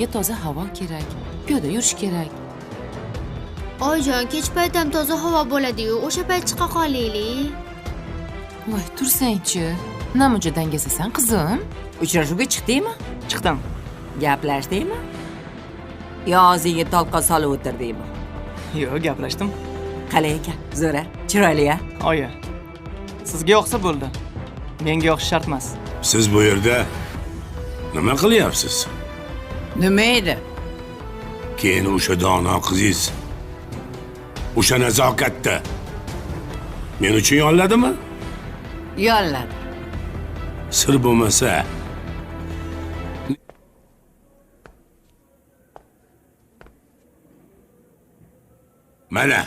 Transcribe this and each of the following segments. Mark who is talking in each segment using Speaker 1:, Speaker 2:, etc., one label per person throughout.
Speaker 1: Onaga toza havo kerak, piyoda yurish kerak.
Speaker 2: Oyijon, kech payt ham toza havo bo'ladi-yu, o'sha payt chiqa qolaylik.
Speaker 1: Voy, tursang-chi. Namuncha dangasasan, qizim?
Speaker 3: Uchrashuvga chiqdingmi? Chiqdim. Gaplashdingmi? Yo og'zingga tolqon solib o'tirdingmi?
Speaker 4: Yo'q, gaplashdim.
Speaker 3: Qalay ekan? Zo'ra, chiroyli-a?
Speaker 4: Oyi. Sizga yoqsa bo'ldi. Menga yoqish shart emas.
Speaker 5: Siz bu yerda nima qilyapsiz?
Speaker 3: Nima edi?
Speaker 5: Keyin o'sha dono qizingiz o'sha nazokatda men uchun yolladimi?
Speaker 3: Yolladi.
Speaker 5: Sir bo'lmasa mana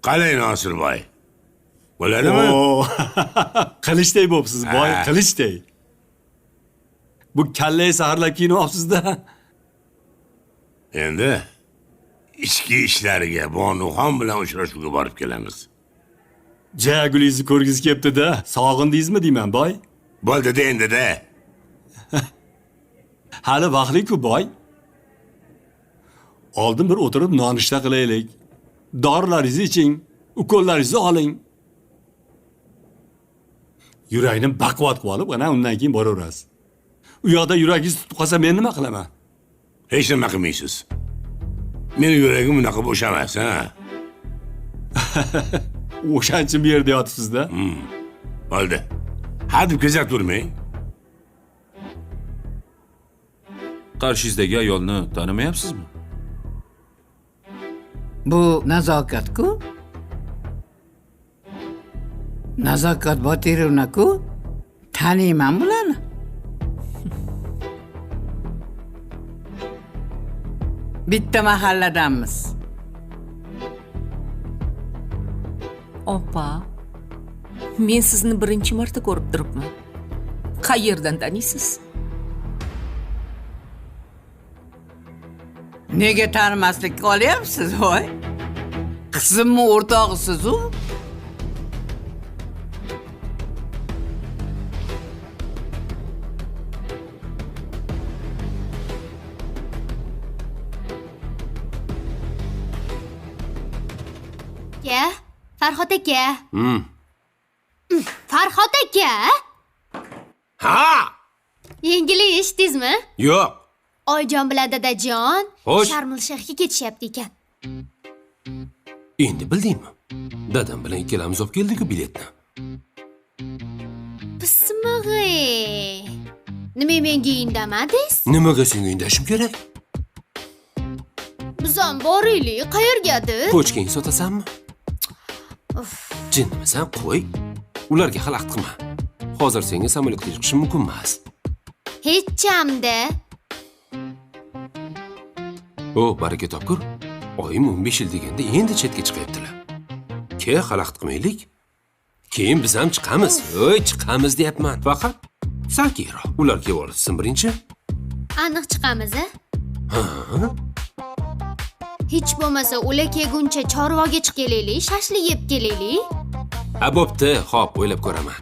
Speaker 5: qalay Nosirboy? Bo'ladimi?
Speaker 6: Qilichday bo'psiz, boy, qilichday. Bu kallay saharlab kiyinibsiz-da.
Speaker 5: Endi ichki ishlariga Bonuxon bilan uchrashuvga borib kelamiz.
Speaker 6: Jagulingizni ko'rgiz kelibdi-da. Sog'indingizmi deyman, boy?
Speaker 5: Bo'ldi-da endi-da.
Speaker 6: Hali vaqtli-ku, boy. Oldin bir o'tirib nonushta qilaylik. Dorilaringizni iching, ukollaringizni oling. Yurakni baquvvat qilib olib, ana undan keyin boraverasiz. U yoqda yuragingiz tutib qolsa men nima qilaman?
Speaker 5: Hech nima qilmaysiz. Meni yuragim unaqa bo'shamas, ha?
Speaker 6: O'shancha bu yerda yotibsiz-da.
Speaker 5: Bo'ldi. Hadeb kezak turmang.
Speaker 7: Qarshingizdagi ayolni tanimayapsizmi?
Speaker 8: Bu nazokat-ku. Nazokat Botirovna-ku. Taniyman bularni. Bitta mahalladanmiz.
Speaker 1: Opa, men sizni birinchi marta ko'rib turibman. Qayerdan taniysiz?
Speaker 8: Nega tanimaslikka olyapsiz, voy? Qizimmi o'rtog'isiz-u?
Speaker 2: Aka, Farhod aka. Farhod aka?
Speaker 5: Ha!
Speaker 2: Yangilik eshitdingizmi?
Speaker 5: Yo'q.
Speaker 2: Oyjon bilan dadajon
Speaker 7: Xo'sh.
Speaker 2: Sharm-el-Shayxga ketishyapti ekan.
Speaker 7: Endi bildingmi? Dadam bilan ikkalamiz olib keldik-ku biletni.
Speaker 2: Bismillah. Nima menga indamadingiz?
Speaker 7: Nimaga senga indashim kerak?
Speaker 2: Biz ham boraylik, qayergadir?
Speaker 7: Pochkang sotasanmi? Jinnimisan, qo'y. Ularga xalaqit qilma. Hozir senga samolyotga chiqishim mumkin emas.
Speaker 2: Hech hamda.
Speaker 7: O, baraka topkur. Oyim 15 yil deganda endi chetga chiqyaptilar. Ke xalaqit qilmaylik. Keyin biz ham chiqamiz. Voy, chiqamiz deyapman. Faqat sakiyroq. Ular kelib olsin birinchi.
Speaker 2: Aniq chiqamiz-a?
Speaker 7: Ha?
Speaker 2: Hech bo'lmasa ular kelguncha chorvoga chiqib kelaylik, shashlik yeb kelaylik.
Speaker 7: Ha, bo'pti. Xo'p, o'ylab ko'raman.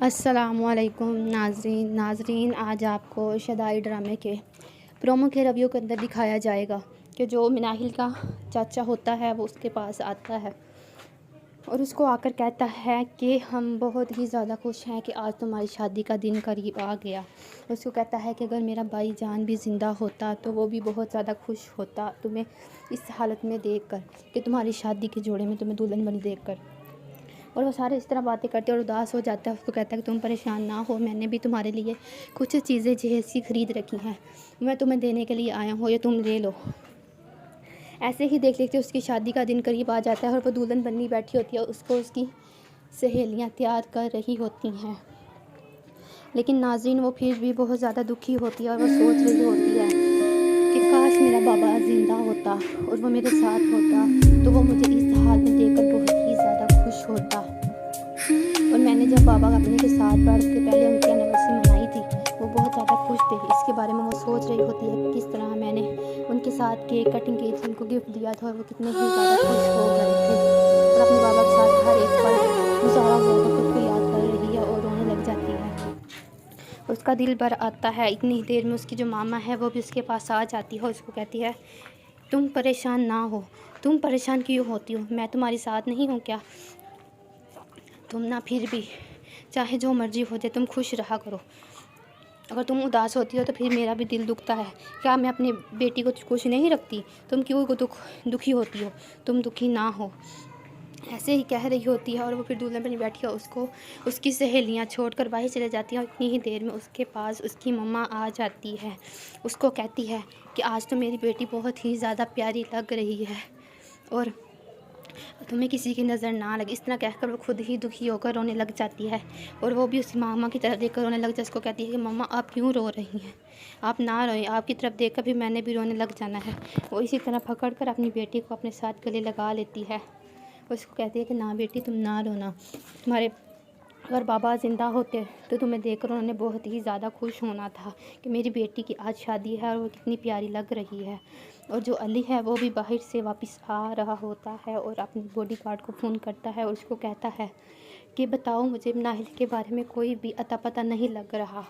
Speaker 9: अस्सलामुअलैकुम नाजरीन, आज आपको Shaddai ड्रामे के promo के review के अंदर दिखाया जाएगा कि जो मिनाहिल का चाचा होता है वो उसके पास आता है और उसको आकर कहता है कि हम बहुत ही ज़्यादा खुश हैं कि आज तुम्हारी शादी का दिन करीब आ गया। उसको कहता है कि अगर मेरा भाईजान भी ज़िंदा होता तो वो भी बहुत ज़्यादा खुश होता तुम्हें इस हालत में देखकर कि तुम्हारी शादी के जोड़े में तुम्हें दुल्हन बनी देखकर। और वो सारे इस तरह बातें करते और उदास हो जाता है। उसको कहता है कि तुम परेशान ना हो, मैंने भी तुम्हारे लिए कुछ चीज़ें जैसी ख़रीद रखी हैं, मैं तुम्हें देने के लिए आया हूँ, ये तुम ले लो। ऐसे ही देख लेते उसकी शादी का दिन करीब आ जाता है और वो दुल्हन बननी बैठी होती है। उसको उसकी सहेलियाँ तैयार कर रही होती हैं, लेकिन नाज़रीन वो फिर भी बहुत ज़्यादा दुखी होती है और वो सोच रही होती है कि काश मेरा बाबा ज़िंदा होता और वो मेरे साथ होता तो वो मुझे इस हाल में देखकर बहुत ही ज़्यादा खुश होता। और मैंने जब बाबा अपने के साथ बैठ के पहले उनकी एनिवर्सरी मनाई थी वो बहुत ज़्यादा खुश थे। इसके बारे में वो सोच रही होती है कि किस तरह मैंने उनके साथ केक कटिंग की थी, उनको गिफ्ट दिया था और वो कितने ही ज़्यादा खुश हो गए थे और अपने बाबा के साथ हर एक पल गुजारा हुआ था खुद को याद कर रही है और रोने लग जाती है। उसका दिल भर आता है। इतनी ही देर में उसकी जो मामा है वो भी उसके पास आ जाती है और उसको कहती है, तुम परेशान ना हो। तुम परेशान क्यों होती हो? मैं तुम्हारे साथ नहीं हूँ क्या? तुम ना फिर भी चाहे जो मर्जी हो जाए तुम खुश रहा करो। अगर तुम उदास होती हो तो फिर मेरा भी दिल दुखता है। क्या मैं अपनी बेटी को खुश नहीं रखती? तुम क्यों दुखी होती हो? तुम दुखी ना हो। ऐसे ही कह रही होती है और वो फिर दूल्हे बनी बैठी है। उसको उसकी सहेलियां छोड़कर बाहर चले जाती हैं और इतनी ही देर में उसके पास उसकी मम्मा आ जाती है। उसको कहती है कि आज तो मेरी बेटी बहुत ही ज़्यादा प्यारी लग रही है और तुम्हें किसी की नज़र ना लगे। इस तरह कहकर वो खुद ही दुखी होकर रोने लग जाती है और वो भी उसकी मामा की तरफ देखकर रोने लग जाती है। उसको कहती है कि मम्मा आप क्यों रो रही हैं? आप ना रोएं, आपकी तरफ देखकर भी मैंने भी रोने लग जाना है। वो इसी तरह पकड़कर अपनी बेटी को अपने साथ गले लगा लेती है। उसको कहती है कि ना बेटी तुम ना रोना। तुम्हारे अगर बाबा ज़िंदा होते तो तुम्हें देखकर उन्होंने बहुत ही ज़्यादा खुश होना था कि मेरी बेटी की आज शादी है और वो कितनी प्यारी लग रही है। और जो अली है वो भी बाहर से वापस आ रहा होता है और अपने बॉडीगार्ड को फ़ोन करता है और उसको कहता है कि बताओ मुझे नाहिल के बारे में कोई भी अता पता नहीं लग रहा।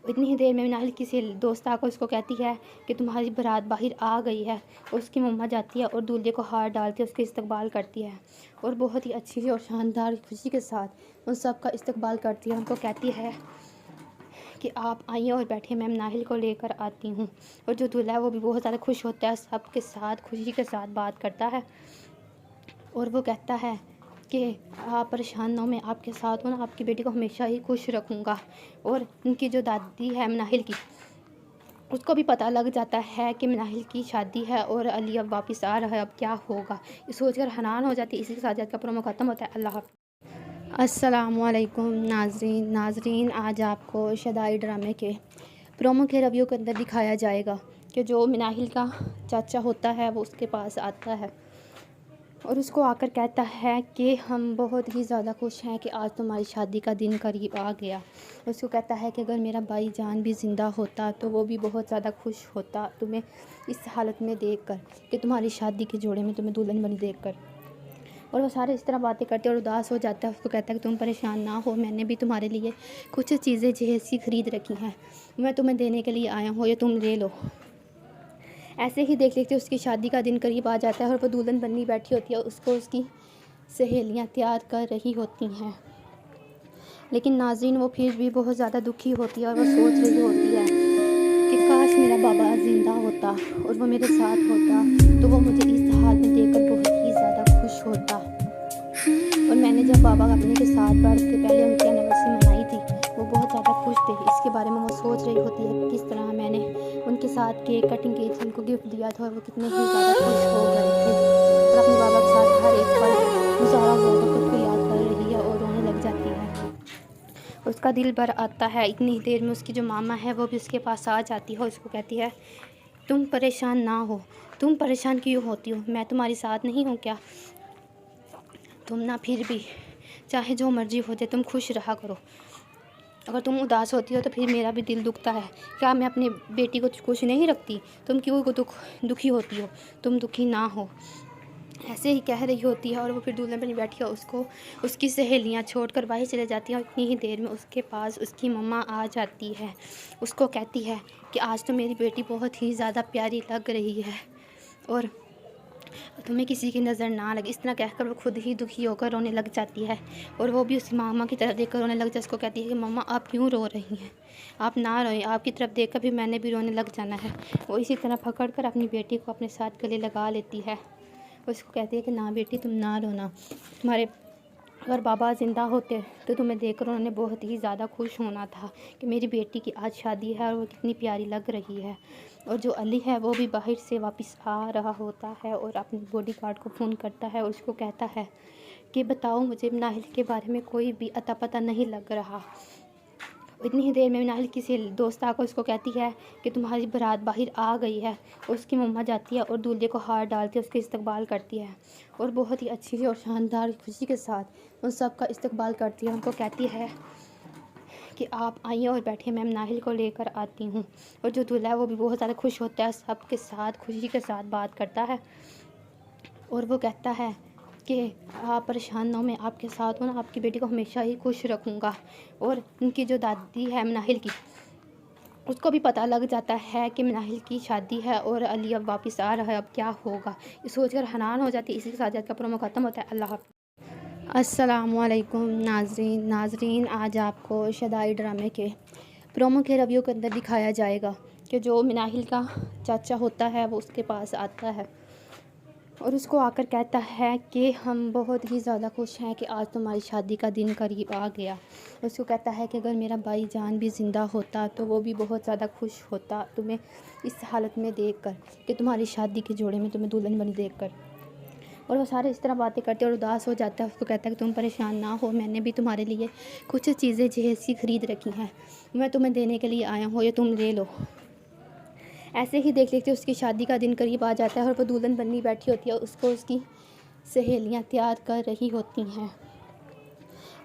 Speaker 9: इतनी ही देर में नाहिल किसी दोस्त आकर उसको कहती है कि तुम्हारी बारात बाहर आ गई है। उसकी मम्मा जाती है और दूल्हे को हार डालती है, उसके इस्तकबाल करती है और बहुत ही अच्छी और शानदार खुशी के साथ उन सब का इस्तकबाल करती है। उनको कहती है कि आप आइए और बैठिए, मैं नाहिल को लेकर आती हूँ। और जो दूल्हा है वो भी बहुत ज़्यादा खुश होता है, सबके साथ खुशी के साथ बात करता है और वो कहता है कि आप परेशान ना हो, मैं आपके साथ हूँ ना, आपकी बेटी को हमेशा ही खुश रखूँगा। और उनकी जो दादी है मनाहिल की, उसको भी पता लग जाता है कि मनाहिल की शादी है और अली अब वापस आ रहा है, अब क्या होगा ये सोचकर हैरान हो जाती है। इसी के साथ आज का प्रोमो ख़त्म होता है। अल्लाह हाफ़िज़। अस्सलामुअलैकुम नाजरीन, आज आपको शदाई ड्रामे के प्रोमो के रिव्यू के अंदर दिखाया जाएगा कि जो मनाहिल का चाचा होता है वो उसके पास आता है और उसको आकर कहता है कि हम बहुत ही ज़्यादा खुश हैं कि आज तुम्हारी शादी का दिन करीब आ गया। उसको कहता है कि अगर मेरा भाई जान भी ज़िंदा होता तो वो भी बहुत ज़्यादा खुश होता तुम्हें इस हालत में देखकर, कि तुम्हारी शादी के जोड़े में तुम्हें दुल्हन बनी देखकर। और वो सारे इस तरह बातें करते और उदास हो जाता है। उसको कहता है कि तुम परेशान ना हो, मैंने भी तुम्हारे लिए कुछ चीज़ें जैसी ख़रीद रखी हैं, मैं तुम्हें देने के लिए आया हूँ, ये तुम ले लो। ऐसे ही देख लेते उसकी शादी का दिन करीब आ जाता है और वो दुल्हन बननी बैठी होती है। उसको उसकी सहेलियां तैयार कर रही होती हैं, लेकिन नाज़रीन वो फिर भी बहुत ज़्यादा दुखी होती है और वो सोच रही होती है कि काश मेरा बाबा ज़िंदा होता और वो मेरे साथ होता तो वो मुझे इस हाल में देखकर बहुत ही ज़्यादा खुश होता। और मैंने जब बाबा अपने के साथ बरस के पहले उनकी एनिवर्सरी मनाई थी, वो बहुत ज़्यादा खुश थे। इसके बारे में वो सोच रही होती है कि किस तरह मैंने उनके साथ केक कटिंग की थी, उनको गिफ्ट दिया था और वो कितने ही ज़्यादा खुश हो गए थे और अपने बाबा के साथ हर एक पल गुजारा हुआ था खुद को याद कर रही है और रोने लग जाती है। उसका दिल भर आता है। इतनी ही देर में उसकी जो मामा है वो भी उसके पास आ जाती है और उसको कहती है, तुम परेशान ना हो। तुम परेशान क्यों होती हो? मैं तुम्हारे साथ नहीं हूँ क्या? तुम ना फिर भी चाहे जो मर्जी हो जाए तुम खुश रहा करो। अगर तुम उदास होती हो तो फिर मेरा भी दिल दुखता है। क्या मैं अपनी बेटी को खुश नहीं रखती? तुम क्यों दुखी होती हो? तुम दुखी ना हो। ऐसे ही कह रही होती है और वो फिर दूल्हे बनी बैठी है। उसको उसकी सहेलियां छोड़कर बाहर चले जाती हैं और इतनी ही देर में उसके पास उसकी मम्मा आ जाती है। उसको कहती है कि आज तो मेरी बेटी बहुत ही ज़्यादा प्यारी लग रही है और तुम्हें किसी की नज़र ना लगे। इस तरह कहकर वो खुद ही दुखी होकर रोने लग जाती है और वो भी उसकी मामा की तरफ देखकर रोने लग जाती है। उसको कहती है कि मम्मा आप क्यों रो रही हैं? आप ना रोएं, आपकी तरफ देखकर भी मैंने भी रोने लग जाना है। वो इसी तरह पकड़कर अपनी बेटी को अपने साथ गले लगा लेती है। उसको कहती है कि ना बेटी तुम ना रोना। तुम्हारे अगर बाबा ज़िंदा होते तो तुम्हें देखकर उन्होंने बहुत ही ज़्यादा खुश होना था कि मेरी बेटी की आज शादी है और वो कितनी प्यारी लग रही है। और जो अली है वो भी बाहर से वापस आ रहा होता है और अपने बॉडीगार्ड को फ़ोन करता है और उसको कहता है कि बताओ मुझे नाहिल के बारे में कोई भी अता पता नहीं लग रहा। इतनी ही देर में नाहिल किसी दोस्त आकर उसको कहती है कि तुम्हारी बारात बाहर आ गई है। उसकी मम्मा जाती है और दूल्हे को हार डालती है, उसके इस्तकबाल करती है और बहुत ही अच्छी और शानदार खुशी के साथ उन सब का इस्तकबाल करती है। उनको कहती है कि आप आइए और बैठिए, मैं नाहिल को लेकर आती हूँ। और जो दूल्हा है वो भी बहुत ज़्यादा खुश होता है, सबके साथ खुशी के साथ बात करता है और वो कहता है कि आप परेशान ना हो, मैं आपके साथ हूँ ना, आपकी बेटी को हमेशा ही खुश रखूँगा। और उनकी जो दादी है नाहिल की, उसको भी पता लग जाता है कि नाहिल की शादी है और अली अब वापस आ रहा है, अब क्या होगा, ये सोचकर हैरान हो जाती है। इसी के साथ आज का प्रोमो ख़त्म होता है। अल्लाह हाफ़िज़। अस्सलामुअलैकुम नाजरीन, आज आपको शदाई ड्रामे के प्रोमो के रिव्यू के अंदर दिखाया जाएगा कि जो नाहिल का चाचा होता है वो उसके पास आता है और उसको आकर कहता है कि हम बहुत ही ज़्यादा खुश हैं कि आज तुम्हारी शादी का दिन करीब आ गया। उसको कहता है कि अगर मेरा भाई जान भी ज़िंदा होता तो वो भी बहुत ज़्यादा खुश होता तुम्हें इस हालत में देखकर, कि तुम्हारी शादी के जोड़े में तुम्हें दुल्हन बनी देखकर। और वो सारे इस तरह बातें करते और उदास हो जाता है। उसको कहता है कि तुम परेशान ना हो, मैंने भी तुम्हारे लिए कुछ चीज़ें जहेज़ सी ख़रीद रखी हैं, मैं तुम्हें देने के लिए आया हूँ, ये तुम ले लो। ऐसे ही देख लेते उसकी शादी का दिन करीब आ जाता है और वो दुल्हन बनी बैठी होती है, उसको उसकी सहेलियां तैयार कर रही होती हैं।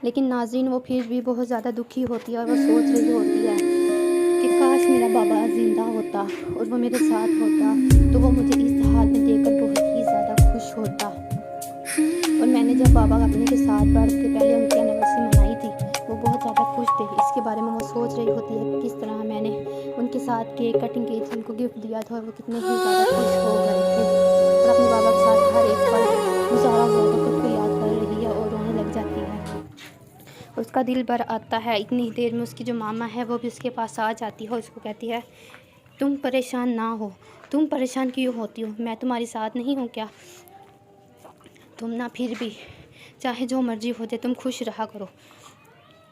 Speaker 9: लेकिन नाज़रीन वो फिर भी बहुत ज़्यादा दुखी होती है और वो सोच रही होती है कि काश मेरा बाबा ज़िंदा होता और वो मेरे साथ होता तो वो मुझे इस हाल में देखकर बहुत ही ज़्यादा खुश होता। और मैंने जब बाबा अपने के साथ बैठ के पहले उनकी एनिवर्सरी मनाई थी, वो बहुत ज़्यादा खुश थे। इसके बारे में वो सोच रही होती है कि किस तरह मैंने उनके साथ केक कटिंग की थी, उनको गिफ्ट दिया था और वो कितने ही ज़्यादा खुश हो गए थे। और अपने बाबा के साथ हर एक पल गुजारा हुआ तो खुद को याद कर रही है और रोने लग जाती है। उसका दिल भर आता है। इतनी ही देर में उसकी जो मामा है वो भी उसके पास आ जाती है। उसको कहती है तुम परेशान ना हो, तुम परेशान क्यों होती हो, मैं तुम्हारे साथ नहीं हूँ क्या, तुम ना फिर भी चाहे जो मर्जी हो जाए तुम खुश रहा करो।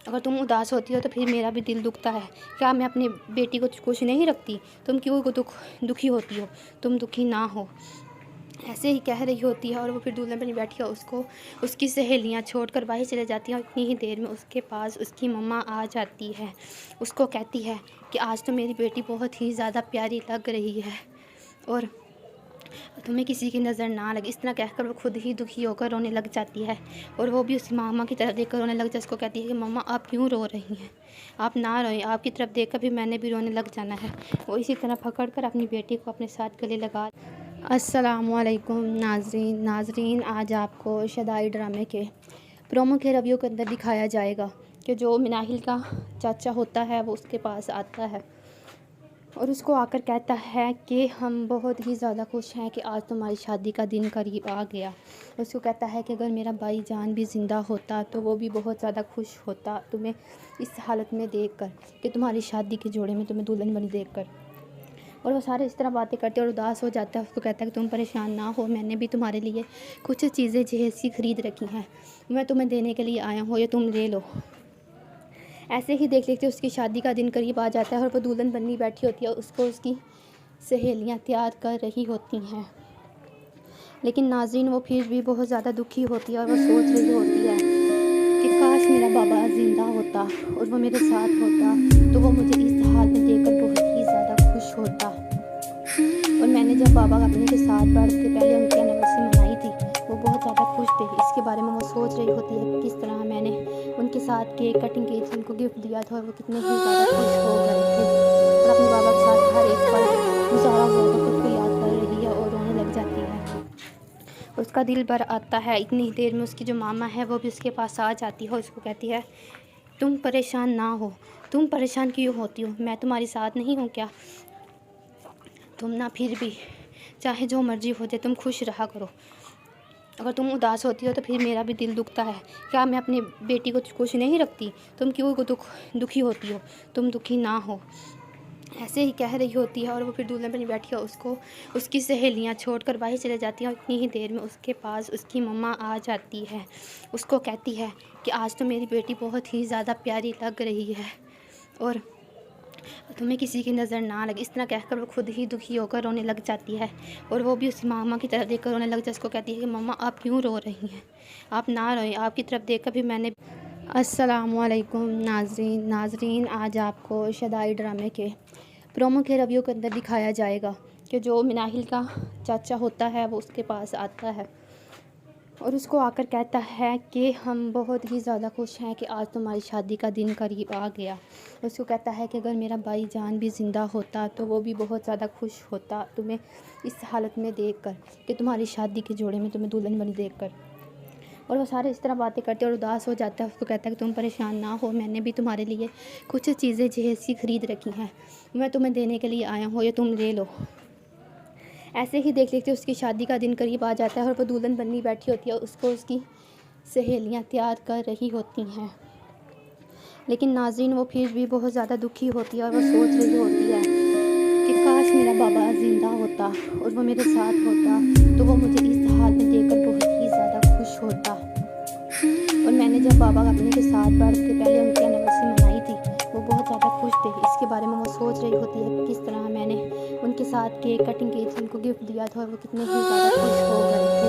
Speaker 9: अगर तुम उदास होती हो तो फिर मेरा भी दिल दुखता है, क्या मैं अपनी बेटी को खुश नहीं रखती, तुम क्यों दुखी होती हो, तुम दुखी ना हो। ऐसे ही कह रही होती है और वो फिर दुल्हन बनी बैठी है, उसको उसकी सहेलियां छोड़कर बाहर चले जाती हैं। और इतनी ही देर में उसके पास उसकी मम्मा आ जाती है। उसको कहती है कि आज तो मेरी बेटी बहुत ही ज़्यादा प्यारी लग रही है और तुम्हें किसी की नज़र ना लगे। इस तरह कहकर वो खुद ही दुखी होकर रोने लग जाती है और वो भी उस मामा की तरफ देखकर रोने लग जाती है। उसको कहती है कि मम्मा आप क्यों रो रही हैं, आप ना रोएं, आपकी तरफ देखकर भी मैंने भी रोने लग जाना है। वो इसी तरह पकड़कर अपनी बेटी को अपने साथ गले लगा। अस्सलामुअलैकुम नाजरीन, आज आपको शदाई ड्रामे के प्रोमो के रिव्यू के अंदर दिखाया जाएगा कि जो नाहिल का चाचा होता है वो उसके पास आता है और उसको आकर कहता है कि हम बहुत ही ज़्यादा खुश हैं कि आज तुम्हारी शादी का दिन करीब आ गया। उसको कहता है कि अगर मेरा भाई जान भी ज़िंदा होता तो वो भी बहुत ज़्यादा खुश होता तुम्हें इस हालत में देखकर, कि तुम्हारी शादी के जोड़े में तुम्हें दुल्हन बनी देखकर। और वो सारे इस तरह बातें करते और उदास हो जाता है। उसको कहता है कि तुम परेशान ना हो, मैंने भी तुम्हारे लिए कुछ चीज़ें जहेज़ सी ख़रीद रखी हैं, मैं तुम्हें देने के लिए आया हूँ, ये तुम ले लो। ऐसे ही देख लेते उसकी शादी का दिन करीब आ जाता है और वो दुल्हन बनी बैठी होती है, उसको उसकी सहेलियां तैयार कर रही होती हैं। लेकिन नाज़रीन वो फिर भी बहुत ज़्यादा दुखी होती है और वो सोच रही होती है कि काश मेरा बाबा ज़िंदा होता और वो मेरे साथ होता तो वो मुझे इस हाल में देखकर बहुत ही ज़्यादा खुश होता। और मैंने जब बाबा अपने के साथ बैठ के पहले उनकी एनिवर्सरी मनाई थी, वो बहुत ज़्यादा खुश थे। इसके बारे में वो सोच रही होती है कि किस तरह मैंने उनके साथ केक कटिंग की थी, उनको गिफ्ट दिया था और वो कितने ही ज़्यादा खुश हो गए थे। और अपने बाबा के साथ हर एक पल गुजारा हुआ तो खुद को याद कर रही है और रोने लग जाती है। उसका दिल भर आता है। इतनी ही देर में उसकी जो मामा है वो भी उसके पास आ जाती है। उसको कहती है तुम परेशान ना हो, तुम परेशान क्यों होती हो, मैं तुम्हारे साथ नहीं हूँ क्या, तुम ना फिर भी चाहे जो मर्जी हो जाए तुम खुश रहा करो। अगर तुम उदास होती हो तो फिर मेरा भी दिल दुखता है, क्या मैं अपनी बेटी को खुश नहीं रखती, तुम क्यों दुखी होती हो, तुम दुखी ना हो। ऐसे ही कह रही होती है और वो फिर दुल्हन बनी बैठी है, उसको उसकी सहेलियां छोड़कर बाहर चले जाती हैं। और इतनी ही देर में उसके पास उसकी मम्मा आ जाती है। उसको कहती है कि आज तो मेरी बेटी बहुत ही ज़्यादा प्यारी लग रही है और तुम्हें किसी की नज़र ना लगे। इस तरह कहकर वो खुद ही दुखी होकर रोने लग जाती है और वो भी उस मामा की तरफ देखकर रोने लग जाती है। उसको कहती है कि मम्मा आप क्यों रो रही हैं, आप ना रोएं, आपकी तरफ देखकर भी मैंने। अस्सलामुअलैकुम नाजरीन, आज आपको शदाई ड्रामे के प्रोमो के रिव्यू के अंदर दिखाया जाएगा कि जो नाहिल का चाचा होता है वो उसके पास आता है और उसको आकर कहता है कि हम बहुत ही ज़्यादा खुश हैं कि आज तुम्हारी शादी का दिन करीब आ गया। उसको कहता है कि अगर मेरा भाईजान भी ज़िंदा होता तो वो भी बहुत ज़्यादा खुश होता तुम्हें इस हालत में देखकर, कि तुम्हारी शादी के जोड़े में तुम्हें दुल्हन बनी देखकर। और वो सारे इस तरह बातें करते और उदास हो जाता है। उसको कहता है कि तुम परेशान ना हो, मैंने भी तुम्हारे लिए कुछ चीज़ें जैसी ख़रीद रखी हैं, मैं तुम्हें देने के लिए आया हूँ, ये तुम ले लो। ऐसे ही देख लेते उसकी शादी का दिन करीब आ जाता है और वो दुल्हन बनी बैठी होती है। उसको उसकी सहेलियाँ तैयार कर रही होती हैं, लेकिन नाज़रीन वो फिर भी बहुत ज़्यादा दुखी होती है और वो सोच रही होती है कि काश मेरा बाबा ज़िंदा होता और वो मेरे साथ होता तो वो मुझे इस हाल में देखकर बहुत ही ज़्यादा खुश होता। और मैंने जब बाबा अपने के साथ बैठ के पहले उनकी एनिवर्सरी मनाई थी वो बहुत ज़्यादा खुश थे। इसके बारे में वो सोच रही होती है कि किस तरह मैंने उनके साथ केक कटिंग की थी, उनको गिफ्ट दिया था और वो कितने ही ज़्यादा खुश हो गए थे।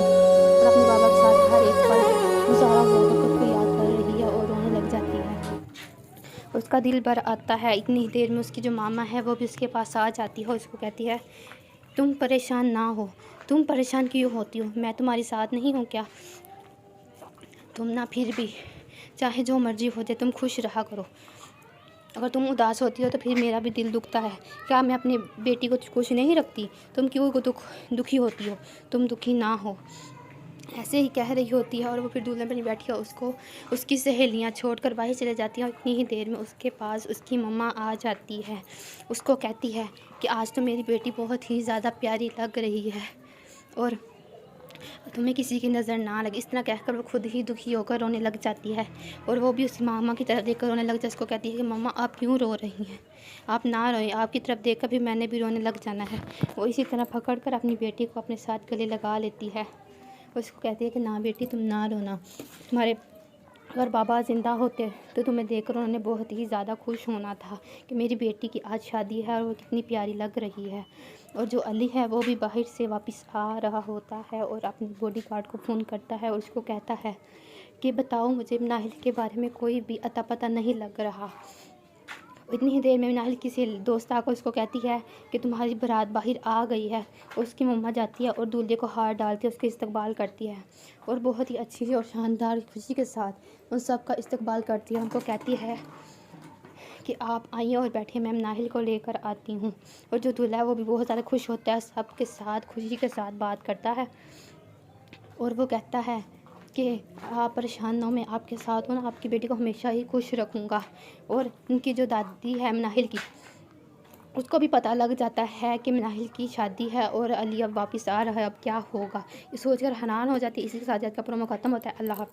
Speaker 9: और अपने बाबा के साथ हर एक पल गुजारा हुआ वक्त को याद कर रही है और रोने लग जाती है। उसका दिल भर आता है। इतनी ही देर में उसकी जो मामा है वो भी उसके पास आ जाती है। उसको कहती है तुम परेशान ना हो, तुम परेशान क्यों होती हो, मैं तुम्हारे साथ नहीं हूँ क्या? तुम ना फिर भी चाहे जो मर्जी हो जाए तुम खुश रहा करो। अगर तुम उदास होती हो तो फिर मेरा भी दिल दुखता है। क्या मैं अपनी बेटी को खुश नहीं रखती? तुम क्यों दुखी होती हो? तुम दुखी ना हो। ऐसे ही कह रही होती है और वो फिर दुल्हन बनी बैठी है। उसको उसकी सहेलियां छोड़कर बाहर चले जाती हैं और इतनी ही देर में उसके पास उसकी मम्मा आ जाती है। उसको कहती है कि आज तो मेरी बेटी बहुत ही ज़्यादा प्यारी लग रही है और तुम्हें किसी की नज़र ना लगे। इस तरह कहकर वो खुद ही दुखी होकर रोने लग जाती है और वो भी उसकी मामा की तरफ देखकर रोने लग जाती है। उसको कहती है कि मम्मा आप क्यों रो रही हैं, आप ना रोएं, आपकी तरफ देखकर भी मैंने भी रोने लग जाना है। वो इसी तरह पकड़कर अपनी बेटी को अपने साथ गले लगा लेती है। उसको कहती है कि ना बेटी तुम ना रोना, तुम्हारे अगर बाबा ज़िंदा होते तो तुम्हें देखकर उन्होंने बहुत ही ज़्यादा खुश होना था कि मेरी बेटी की आज शादी है और वो कितनी प्यारी लग रही है। और जो अली है वो भी बाहर से वापस आ रहा होता है और अपने बॉडीगार्ड को फ़ोन करता है और उसको कहता है कि बताओ मुझे नाहिल के बारे में कोई भी अता पता नहीं लग रहा। इतनी ही देर में नाहिल किसी दोस्त आकर उसको कहती है कि तुम्हारी बारात बाहर आ गई है। उसकी मम्मा जाती है और दूल्हे को हार डालती है, उसके इस्तकबाल करती है और बहुत ही अच्छी और शानदार खुशी के साथ उन सब का इस्तकबाल करती है। उनको कहती है कि आप आइए और बैठिए, मैं नाहिल को लेकर आती हूँ। और जो दूल्हा है वो भी बहुत ज़्यादा खुश होता है, सबके साथ खुशी के साथ बात करता है और वो कहता है कि आप परेशान ना हो, मैं आपके साथ हूँ ना, आपकी बेटी को हमेशा ही खुश रखूँगा। और उनकी जो दादी है मनाहिल की, उसको भी पता लग जाता है कि मनाहिल की शादी है और अली अब वापस आ रहा है, अब क्या होगा ये सोचकर हैरान हो जाती है। इसी के साथ का प्रोमो ख़त्म होता है। अल्लाह हाफ़िज़।